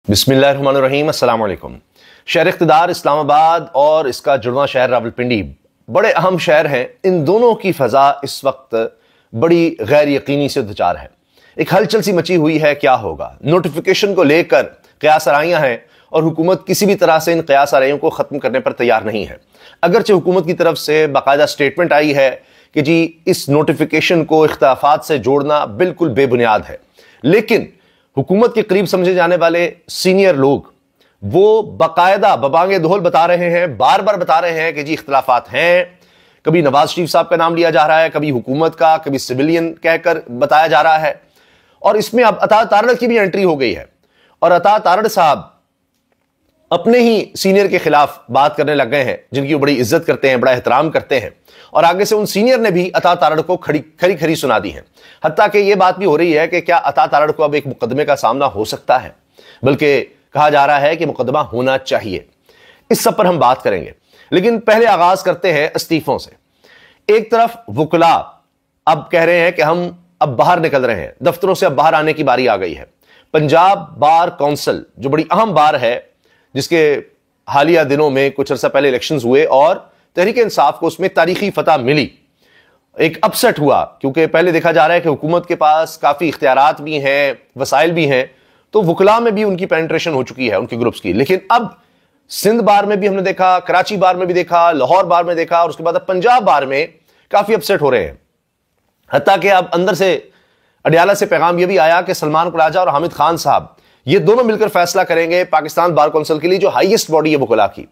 बिस्मिल्लाहिर्रहमानिर्रहीम, अस्सलाम वालेकुम। शहर इख्तिदार इस्लामाबाद और इसका जुड़वां शहर रावलपिंडी बड़े अहम शहर हैं। इन दोनों की फ़ज़ा इस वक्त बड़ी गैर यकीनी से दुचार है। एक हलचल सी मची हुई है, क्या होगा। नोटिफिकेशन को लेकर क़यास आराइयाँ हैं और हुकूमत किसी भी तरह से इन क़यास आराइयों को ख़त्म करने पर तैयार नहीं है। अगरचे हुकूमत की तरफ से बाकायदा स्टेटमेंट आई है कि जी इस नोटिफिकेशन को इख्तिलाफ़ात से जोड़ना बिल्कुल बेबुनियाद है, लेकिन हुकूमत के करीब समझे जाने वाले सीनियर लोग वो बाकायदा बबांगे दोहल बता रहे हैं, बार बार बता रहे हैं कि जी इख्तिलाफात हैं। कभी नवाज शरीफ साहब का नाम लिया जा रहा है, कभी हुकूमत का, कभी सिविलियन कहकर बताया जा रहा है। और इसमें अब अता तारड़ की भी एंट्री हो गई है और अता तारड़ साहब अपने ही सीनियर के खिलाफ बात करने लग गए हैं, जिनकी वो बड़ी इज्जत करते हैं, बड़ा एहतराम करते हैं। और आगे से उन सीनियर ने भी अता तारड़ को खरी सुना दी है। हत्ता कि यह बात भी हो रही है कि क्या अता तारड़ को अब एक मुकदमे का सामना हो सकता है, बल्कि कहा जा रहा है कि मुकदमा होना चाहिए। इस सब पर हम बात करेंगे, लेकिन पहले आगाज करते हैं इस्तीफों से। एक तरफ वुकला अब कह रहे हैं कि हम अब बाहर निकल रहे हैं, दफ्तरों से अब बाहर आने की बारी आ गई है। पंजाब बार काउंसिल जो बड़ी अहम बार है, जिसके हालिया दिनों में कुछ अर्सा पहले इलेक्शंस हुए और तहरीक इंसाफ को उसमें तारीखी फतह मिली, एक अपसेट हुआ। क्योंकि पहले देखा जा रहा है कि हुकूमत के पास काफी इख्तियारात भी हैं, वसाइल भी हैं, तो वुकला में भी उनकी पेनिट्रेशन हो चुकी है उनके ग्रुप्स की। लेकिन अब सिंध बार में भी हमने देखा, कराची बार में भी देखा, लाहौर बार में देखा, और उसके बाद अब पंजाब बार में काफी अपसेट हो रहे हैं। हत्ता कि अब अंदर से अडियाला से पैगाम यह भी आया कि सलमान कुराजा और हामिद खान साहब ये दोनों मिलकर फैसला करेंगे पाकिस्तान बार काउंसिल के लिए, जो हाईएस्ट बॉडी है वुकला की।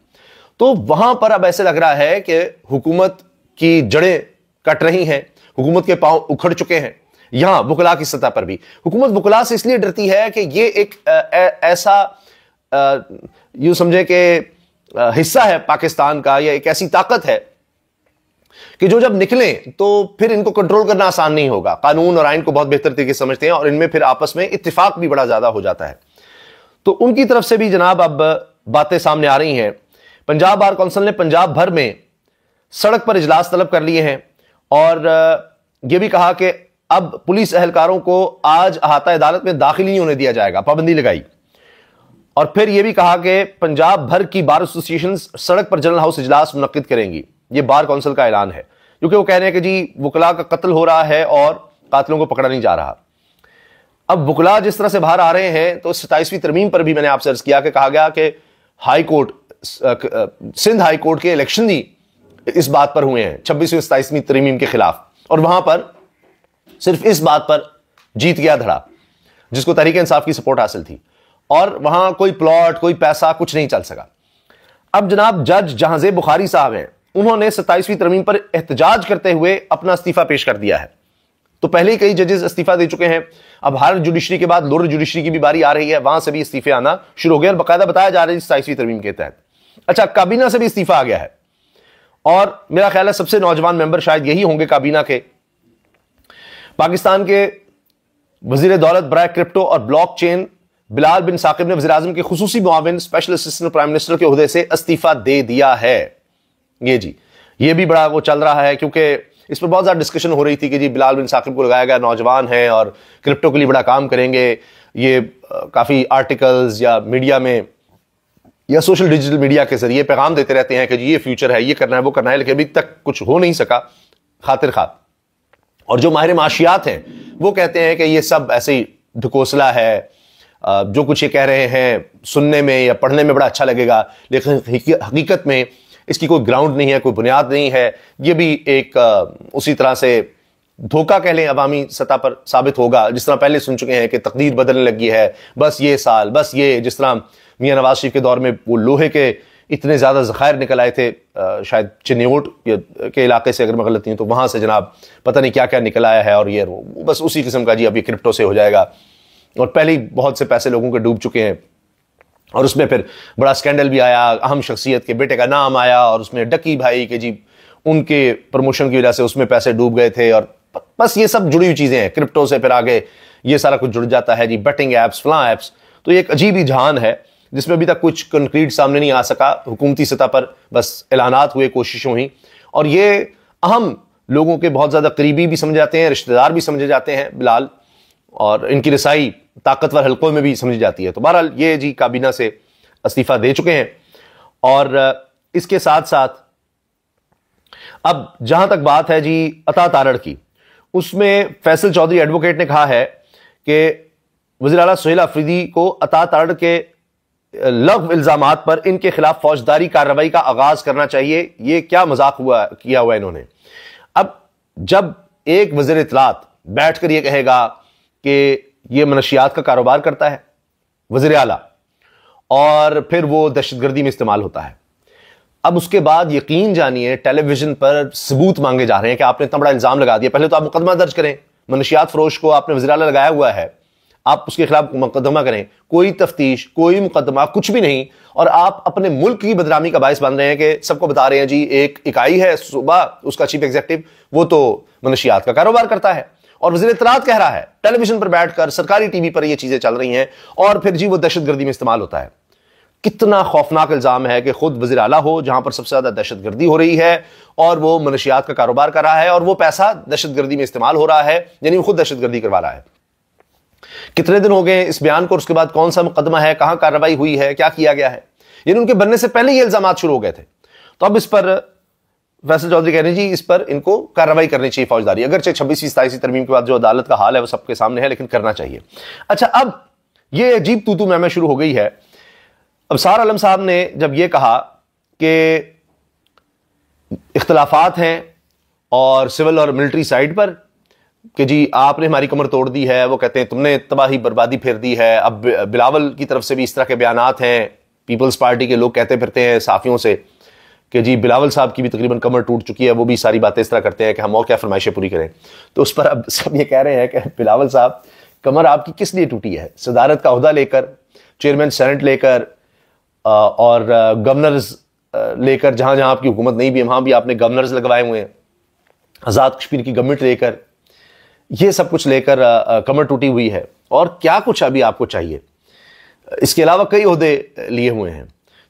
तो वहां पर अब ऐसे लग रहा है कि हुकूमत की जड़ें कट रही हैं, हुकूमत के पांव उखड़ चुके हैं। यहां वुकला की सतह पर भी हुकूमत वुकला से इसलिए डरती है कि ये एक ऐसा यूं समझे कि हिस्सा है पाकिस्तान का, या एक ऐसी ताकत है कि जो जब निकले तो फिर इनको कंट्रोल करना आसान नहीं होगा। कानून और आइन को बहुत बेहतर तरीके से समझते हैं और इनमें फिर आपस में इत्तिफाक भी बड़ा ज्यादा हो जाता है। तो उनकी तरफ से भी जनाब अब बातें सामने आ रही हैं। पंजाब बार काउंसिल ने पंजाब भर में सड़क पर इजलास तलब कर लिए हैं और यह भी कहा कि अब पुलिस एहलकारों को आज अहाता अदालत में दाखिल नहीं होने दिया जाएगा, पाबंदी लगाई। और फिर यह भी कहा कि पंजाब भर की बार एसोसिएशन सड़क पर जनरल हाउस इजलास मुनक्किद करेंगी। यह बार काउंसिल का ऐलान है, क्योंकि वो कह रहे हैं कि जी वुकला का कत्ल हो रहा है और कातिलों को पकड़ा नहीं जा रहा। अब वुकला जिस तरह से बाहर आ रहे हैं, तो 27वीं तरमीम पर भी मैंने आपसे अर्ज किया कि कहा गया कि high court, Sindh high court के इलेक्शन ही इस बात पर हुए हैं 26वीं 27वीं तरमीम के खिलाफ, और वहां पर सिर्फ इस बात पर जीत गया धड़ा जिसको तहरीक इंसाफ की सपोर्ट हासिल थी, और वहां कोई प्लॉट, कोई पैसा, कुछ नहीं चल सका। अब जनाब जज जहांजेब बुखारी साहब हैं, उन्होंने 27वीं तरमीम पर एहतजाज करते हुए अपना इस्तीफा पेश कर दिया है। तो पहले ही कई जजेस इस्तीफा दे चुके हैं, अब हायर जुडिशरी के बाद लोअर जुडिशरी की भी बारी आ रही है, वहां से भी इस्तीफे आना शुरू हो गए और बाकायदा बताया जा रहा है 27वीं तरमीम के तहत। अच्छा, काबीना से भी इस्तीफा आ गया है और मेरा ख्याल है सबसे नौजवान मेंबर शायद यही होंगे काबीना के। पाकिस्तान के वजीर दौलत बराए क्रिप्टो और ब्लॉक चेन बिलाल बिन साकिब ने वज़ीर आज़म के खुसूसी मुआविन स्पेशल असिस्टेंट प्राइम मिनिस्टर के ओहदे से इस्तीफा दे दिया है। ये जी, ये भी बड़ा वो चल रहा है, क्योंकि इस पर बहुत ज़्यादा डिस्कशन हो रही थी कि जी बिलाल बिन साकिब को लगाया गया, नौजवान है और क्रिप्टो के लिए बड़ा काम करेंगे। ये काफ़ी आर्टिकल्स या मीडिया में या सोशल डिजिटल मीडिया के जरिए पैगाम देते रहते हैं कि जी ये फ्यूचर है, ये करना है, वो करना है, लेकिन अभी तक कुछ हो नहीं सका खातिर खा। और जो माहिर माशियात हैं वो कहते हैं कि ये सब ऐसे ही ढकोसला है, जो कुछ ये कह रहे हैं सुनने में या पढ़ने में बड़ा अच्छा लगेगा, लेकिन हकीकत में इसकी कोई ग्राउंड नहीं है, कोई बुनियाद नहीं है। ये भी एक उसी तरह से धोखा कह लें अवामी सतह पर साबित होगा, जिस तरह पहले सुन चुके हैं कि तकदीर बदलने लगी है, बस ये साल, बस ये, जिस तरह मियां नवाज शरीफ के दौर में वो लोहे के इतने ज्यादा ज़खायर निकल आए थे, शायद चिन्नौट के इलाके से अगर मैं गलत नहीं हूं, तो वहां से जनाब पता नहीं क्या क्या निकल आया है। और ये बस उसी किस्म का जी अब ये क्रिप्टो से हो जाएगा। और पहले ही बहुत से पैसे लोगों के डूब चुके हैं और उसमें फिर बड़ा स्कैंडल भी आया, अहम शख्सियत के बेटे का नाम आया और उसमें डकी भाई के जी उनके प्रमोशन की वजह से उसमें पैसे डूब गए थे। और बस ये सब जुड़ी हुई चीजें हैं, क्रिप्टो से फिर आगे ये सारा कुछ जुड़ जाता है जी, बेटिंग एप्स, फलां एप्स। तो ये एक अजीब ही जहान है जिसमें अभी तक कुछ कंक्रीट सामने नहीं आ सका। हुकूमती सतह पर बस ऐलानात हुए, कोशिशों हुई, और ये अहम लोगों के बहुत ज्यादा करीबी भी समझे जाते हैं, रिश्तेदार भी समझे जाते हैं बिलाल, और इनकी रसाई ताकतवर हलकों में भी समझी जाती है। तो बहरहाल ये जी काबीना से इस्तीफा दे चुके हैं। और इसके साथ साथ अब जहां तक बात है जी अता तारड़ की, उसमें फैसल चौधरी एडवोकेट ने कहा है कि वज़ीर आला सुहेल अफरीदी को अता तारड़ के लग़्व इल्जामात पर इनके खिलाफ फौजदारी कार्रवाई का आगाज करना चाहिए। यह क्या मजाक किया हुआ इन्होंने। अब जब एक वज़ीर इत्तलात बैठकर यह कहेगा कि यह मनशियात का कारोबार करता है वज़ीर आला, और फिर वो दहशतगर्दी में इस्तेमाल होता है, अब उसके बाद यकीन जानिए टेलीविजन पर सबूत मांगे जा रहे हैं कि आपने इतना बड़ा इल्जाम लगा दिया। पहले तो आप मुकदमा दर्ज करें, मनशियात फरोश को आपने वज़ीर आला लगाया हुआ है, आप उसके खिलाफ मुकदमा करें। कोई तफ्तीश, कोई मुकदमा, कुछ भी नहीं, और आप अपने मुल्क की बदनामी का बायस बन रहे हैं कि सबको बता रहे हैं जी एक इकाई है सुबह, उसका चीफ एग्जीक्यूटिव, वो तो मनशियात का कारोबार करता है। और वज़ीर इत्तलात कह रहा है टेलीविजन पर बैठकर, सरकारी टीवी पर ये चीजें चल रही हैं, और फिर जी वो दहशतगर्दी में इस्तेमाल होता है। कितना खौफनाक इल्जाम है कि खुद वज़ीर आला हो जहां पर सबसे ज्यादा दहशतगर्दी हो रही है और वो मनशियात का कारोबार कर रहा है, और वो पैसा दहशतगर्दी में इस्तेमाल हो रहा है, यानी वो खुद दहशतगर्दी करवा रहा है। कितने दिन हो गए इस बयान को, उसके बाद कौन सा मुकदमा है, कहां कार्रवाई हुई है, क्या किया गया है, यानी उनके बनने से पहले ये इल्जाम शुरू हो गए थे। तो अब इस पर फैसल चौधरी कह रहे हैं जी इस पर इनको कार्रवाई करनी चाहिए फौजदारी, अगरचे 26वीं 27वीं तरमीम के बाद जो अदालत का हाल है वो सबके सामने है, लेकिन करना चाहिए। अच्छा, अब ये अजीब तू मैं शुरू हो गई है। अबसार आलम साहब ने जब ये कहा कि इख्तलाफात हैं और सिविल और मिलिट्री साइड पर कि जी आपने हमारी कमर तोड़ दी है, वो कहते हैं तुमने तबाही बर्बादी फेर दी है। अब बिलावल की तरफ से भी इस तरह के बयानात हैं, पीपल्स पार्टी के लोग कहते फिरते हैं साफियों से कि जी बिलावल साहब की भी तकरीबन कमर टूट चुकी है, वो भी सारी बातें इस तरह करते हैं कि हम और क्या फरमाइशें पूरी करें। तो उस पर अब सब ये कह रहे हैं कि बिलावल साहब कमर आपकी किस लिए टूटी है? सदारत का ओहदा लेकर, चेयरमैन सेनेट लेकर और गवर्नर्स लेकर, जहां जहां आपकी हुकूमत नहीं भी, वहां भी आपने गवर्नर्स लगवाए हुए हैं, आजाद कश्मीर की गवर्नमेंट लेकर, ये सब कुछ लेकर कमर टूटी हुई है। और क्या कुछ अभी आपको चाहिए? इसके अलावा कई ओहदे लिए हुए हैं,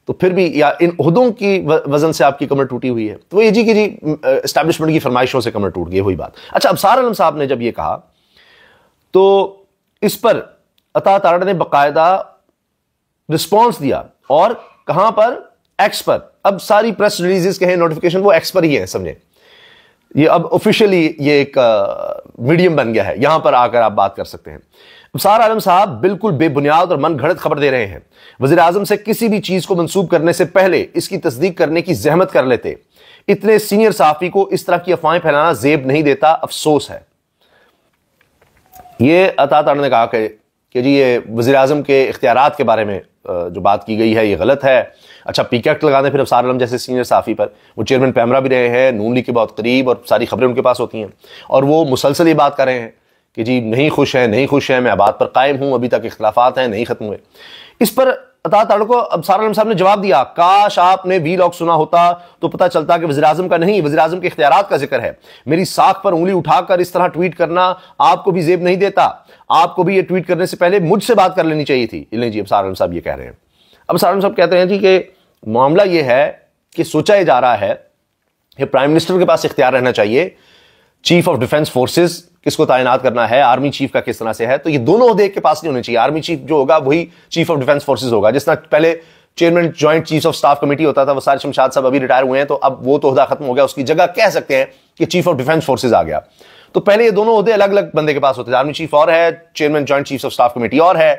तो फिर भी या इन ओहदों की वजन से आपकी कमर टूटी हुई है। तो ये जी कि जी एस्टैब्लिशमेंट की फरमाइशों से कमर टूट गई, वही बात। अच्छा, अबसार आलम साहब ने जब ये कहा तो इस पर अता तारड़ ने बाकायदा रिस्पॉन्स दिया, और कहां पर? एक्स पर। अब सारी प्रेस रिलीजेस कहें, नोटिफिकेशन, वो एक्स पर ही है, समझे। ये अब ऑफिशियली ये एक मीडियम बन गया है, यहां पर आकर आप बात कर सकते हैं। अबसार आलम साहब बिल्कुल बेबुनियाद और मन घड़त खबर दे रहे हैं। वज़ीर आज़म से किसी भी चीज को मंसूब करने से पहले इसकी तस्दीक करने की जहमत कर लेते। इतने सीनियर सहाफी को इस तरह की अफवाहें फैलाना जेब नहीं देता, अफसोस है। ये अता तारड़ ने कहा कि जी ये वज़ीर आज़म के इख्तियारात के बारे में जो बात की गई है ये गलत है। अच्छा, पीके एक्ट लगा दें फिर अबसार आलम जैसे सीनियर साफी पर। वो चेयरमैन पैमरा भी रहे हैं, नून लीग के बहुत करीब, और सारी खबरें उनके पास होती हैं, और वो मुसलसल ये बात कर रहे हैं कि जी नहीं खुश है, नहीं खुश है, मैं बात पर कायम हूं, अभी तक इख्तलाफात हैं, नहीं खत्म हुए। इस पर अता तारड़ को अबसार आलम साहब ने जवाब दिया, काश आपने वीलॉग सुना होता तो पता चलता कि वज़ीर आज़म का नहीं, वज़ीर आज़म के इख्तियारात का जिक्र है। मेरी साख पर उंगली उठाकर इस तरह ट्वीट करना आपको भी जेब नहीं देता। आपको भी ये ट्वीट करने से पहले मुझसे बात कर लेनी चाहिए थी। नहीं जी, अबसार आलम साहब ये कह रहे हैं। अबसार आलम साहब कहते हैं जी कि मामला ये है कि सोचा ये जा रहा है कि प्राइम मिनिस्टर के पास इख्तियार रहना चाहिए, चीफ ऑफ डिफेंस फोर्सेस किसको तैनात करना है, आर्मी चीफ का किस तरह से है। तो ये दोनों ओहदे के पास नहीं होने चाहिए। आर्मी चीफ जो होगा वही चीफ ऑफ डिफेंस फोर्सेस होगा। जिस तरह पहले chairman joint chief of staff committee होता था, वसार शमशाद साहब अभी रिटायर हुए हैं, तो अब वो तो ओहदा खत्म हो गया, उसकी जगह कह सकते हैं कि चीफ ऑफ डिफेंस फोर्सेस आ गया। तो पहले ये दोनों ओहदे अलग अलग बंदे के पास होते थे। आर्मी चीफ और है, chairman joint chief of staff committee और है,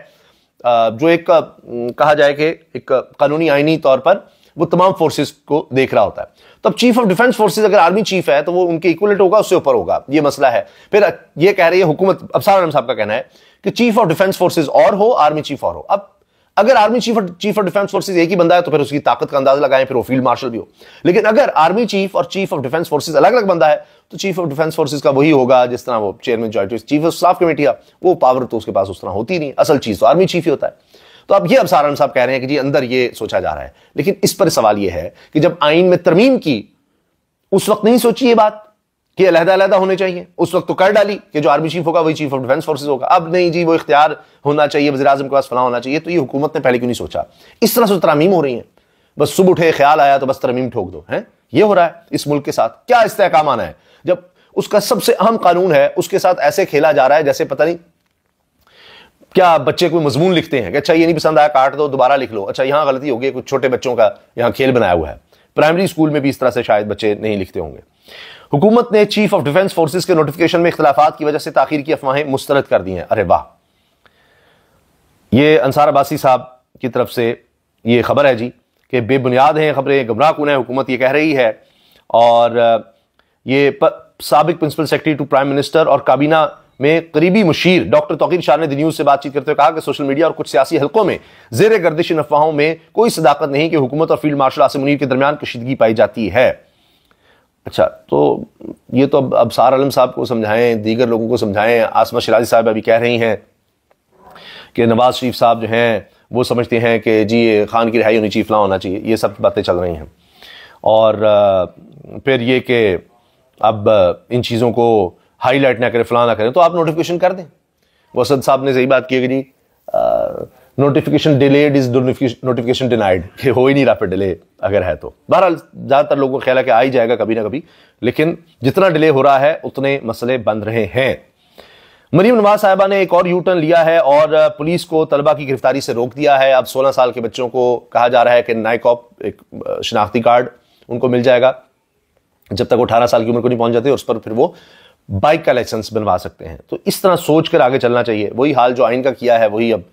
जो एक कहा जाए कि एक कानूनी आईनी तौर पर वो तमाम फोर्सेस को देख रहा होता है। तो अब चीफ ऑफ डिफेंस फोर्सेस अगर आर्मी चीफ है तो वो उनके इक्वलेंट होगा, उससे ऊपर होगा, ये मसला है। फिर ये कह रही है हुकूमत, अबसार आलम साहब का कहना है कि चीफ ऑफ डिफेंस फोर्सेस और हो, आर्मी चीफ और हो। अब अगर army chief of defence forces एक ही बंदा है तो फिर उसकी ताकत का अंदाजा लगाएं, फिर वो फील्ड मार्शल भी हो। लेकिन अगर आर्मी चीफ और चीफ ऑफ डिफेंस फोर्सेस अलग अलग बंदा है तो चीफ ऑफ डिफेंस फोर्सेस का वही होगा जिस तरह वो chairman joint chief of staff committee है, वो पावर तो उसके पास उस तरह होती नहीं, असल चीज तो आर्मी चीफ ही होता है। तो अब ये अबसार आलम साहब कह रहे हैं कि जी अंदर ये सोचा जा रहा है। लेकिन इस पर सवाल ये है कि जब आइन में तरमीम की उस वक्त नहीं सोची ये बात कि अलग-अलग होने चाहिए, उस वक्त तो कर डाली कि जो आर्मी चीफ होगा वही चीफ ऑफ डिफेंस फोर्सेस होगा। अब नहीं जी, वो इख्तियार होना चाहिए, वज़ीर आज़म के पास फलां होना चाहिए। तो ये हुकूमत ने पहले क्यों नहीं सोचा? इस तरह से तरमीम हो रही है, बस सुबह उठे ख्याल आया तो बस तरमीम ठोक दो, है ये हो रहा है इस मुल्क के साथ। क्या इस्तेहकाम आना है जब उसका सबसे अहम कानून है उसके साथ ऐसे खेला जा रहा है जैसे पता नहीं क्या बच्चे कोई मजमून लिखते हैं कि अच्छा ये नहीं पसंद आया काट दो, दोबारा लिख लो, अच्छा यहां गलती हो गई, कुछ छोटे बच्चों का यहां खेल बनाया हुआ है। प्राइमरी स्कूल में भी इस तरह से शायद बच्चे नहीं लिखते होंगे। हुकूमत ने चीफ ऑफ डिफेंस फोर्सेस के नोटिफिकेशन में इख्तिलाफात की वजह से ताखीर की अफवाहें मुस्तरद कर दी हैं। अरे वाह, ये अंसार अब्बासी साहब की तरफ से ये खबर है जी कि बेबुनियाद हैं खबरें, गुमराह कुन है, हुकूमत ये कह रही है। और ये साबिक principal secretary to prime minister और काबीना में करीबी मुशीर डॉक्टर तौकीर शाह ने द न्यूज से बातचीत करते हुए कहा कि सोशल मीडिया और कुछ सियासी हलकों में जेर गर्दिश इन अफवाहों में कोई सदाकत नहीं कि हुकूमत और फील्ड मार्शल आसिम मुनीर के दरमियान कशीदगी पाई जाती है। अच्छा, तो ये तो अब अबसार आलम साहब को समझाएं, दीगर लोगों को समझाएं। आसमा शिराजी साहब अभी कह रही हैं कि नवाज शरीफ साहब जो हैं वो समझते हैं कि जी खान की रिहाई होनी चाहिए, फलां होना चाहिए, ये सब बातें चल रही हैं। और फिर ये कि अब इन चीज़ों को हाईलाइट ना करें, फलां ना करें, तो आप नोटिफिकेशन कर दें। वसद साहब ने सही बात की है कि जी notification delayed is notification denied, कि हो ही नहीं रहा फिर डिले अगर है तो। बहरहाल ज़्यादातर लोगों को ख्याल है कि आ ही जाएगा कभी ना कभी, लेकिन जितना डिले हो रहा है उतने मसले बन रहे हैं। मरीम नवाज साहिबा ने एक और यू टर्न लिया है और पुलिस को तलबा की गिरफ्तारी से रोक दिया है। अब 16 साल के बच्चों को कहा जा रहा है कि नाइकॉप एक शनाख्ती कार्ड उनको मिल जाएगा जब तक वो 18 साल की उम्र को नहीं पहुंच जाते, उस पर फिर वो बाइक का लाइसेंस बनवा सकते हैं। तो इस तरह सोच कर आगे चलना चाहिए। वही हाल जो आइन का किया है वही अब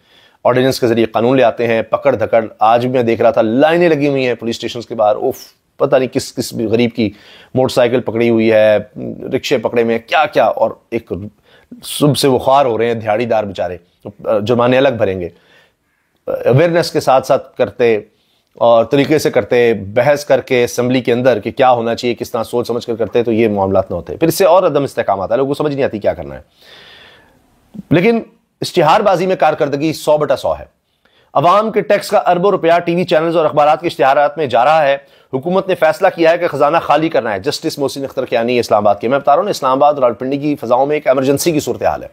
ऑर्डिनेंस के जरिए कानून ले आते हैं। पकड़ धकड़, आज भी मैं देख रहा था लाइनें लगी हुई हैं पुलिस स्टेशन के बाहर। उफ, पता नहीं किस किस गरीब की मोटरसाइकिल पकड़ी हुई है, रिक्शे पकड़े हुए हैं, क्या क्या, और एक सुबह से वो ख्वार हो रहे हैं दिहाड़ीदार बेचारे, जुर्माने अलग भरेंगे। अवेयरनेस के साथ साथ करते और तरीके से करते, बहस करके असेंबली के अंदर कि क्या होना चाहिए, किस तरह सोच समझ कर करते, तो ये मामला ना होते। फिर इससे और अदम इस्तेकाम आता है, लोगों को समझ नहीं आती क्या करना है। लेकिन इश्तिहारबाजी में कारकर्दगी 100/100 है। अवाम के टैक्स का अरबों रुपया टीवी चैनल्स और अखबारात के इश्तिहारात में जा रहा है। हुकूमत ने फैसला किया है कि खजाना खाली करना है। जस्टिस मोहसिन अख्तर कियानी इस्लामाबाद के, मैं बता रहा हूं, इस्लामाबाद और रावलपिंडी की फजाओं में एक इमरजेंसी की सूरत हाल है,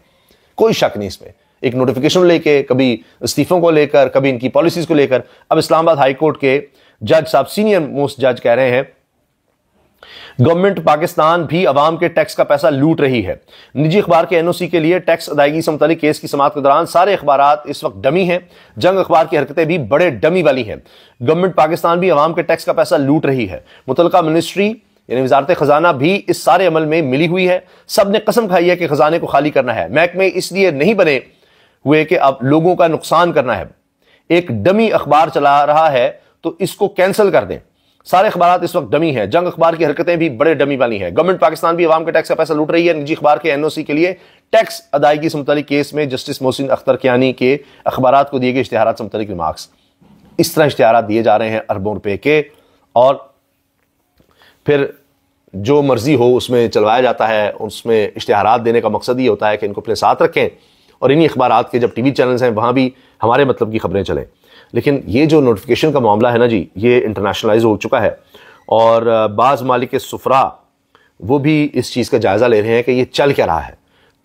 कोई शक नहीं इसमें। एक नोटिफिकेशन लेके, कभी इस्तीफों को लेकर, कभी इनकी पॉलिसीज को लेकर, अब इस्लामाबाद हाई कोर्ट के जज साहब, सीनियर मोस्ट जज, कह रहे हैं गवर्नमेंट पाकिस्तान भी अवाम के टैक्स का पैसा लूट रही है। निजी अखबार के एनओसी के लिए टैक्स अदायगी से मुतालिक केस की समाअत के दौरान सारे अखबारात इस वक्त डमी हैं। जंग अखबार की हरकतें भी बड़े डमी वाली हैं। गवर्नमेंट पाकिस्तान भी अवाम के टैक्स का पैसा लूट रही है। मुतलका मिनिस्ट्री यानी वजारत खजाना भी इस सारे अमल में मिली हुई है। सब ने कसम खाई है कि खजाने को खाली करना है। महकमे इसलिए नहीं बने हुए कि अब लोगों का नुकसान करना है। एक डमी अखबार चला रहा है तो इसको कैंसिल कर दें। सारे अखबारात इस वक्त डमी हैं। जंग अखबार की हरकतें भी बड़े डमी वाली हैं। गवर्नमेंट पाकिस्तान भी अवाम के टैक्स का पैसा लूट रही है। निजी अखबार के एनओसी के लिए टैक्स अदायगी से मुतालिक केस में जस्टिस मोहसिन अख्तर कियानी के अखबारात को दिए गए इश्तिहारात से मुतालिक रिमार्क्स, इस तरह इश्तिहारात दिए जा रहे हैं अरबों रुपए के, और फिर जो मर्जी हो उसमें चलवाया जाता है। उसमें इश्तिहारात देने का मकसद ये होता है कि इनको अपने साथ रखें और इन्हीं अखबारात के जब टीवी चैनल्स हैं वहाँ भी हमारे मतलब की खबरें चलें। लेकिन ये जो नोटिफिकेशन का मामला है ना जी, ये इंटरनेशनलाइज हो चुका है और बाज़ मालिक के सुफरा वो भी इस चीज़ का जायज़ा ले रहे हैं कि ये चल क्या रहा है।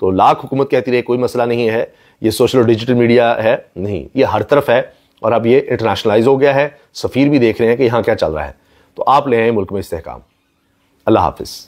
तो लाख हुकूमत कहती रहे कोई मसला नहीं है, ये सोशल और डिजिटल मीडिया है, नहीं, ये हर तरफ है और अब ये इंटरनेशनलाइज हो गया है। सफ़ीर भी देख रहे हैं कि यहाँ क्या चल रहा है। तो आप ले आए मुल्क में इस्तेहकाम। अल्लाह हाफिज़।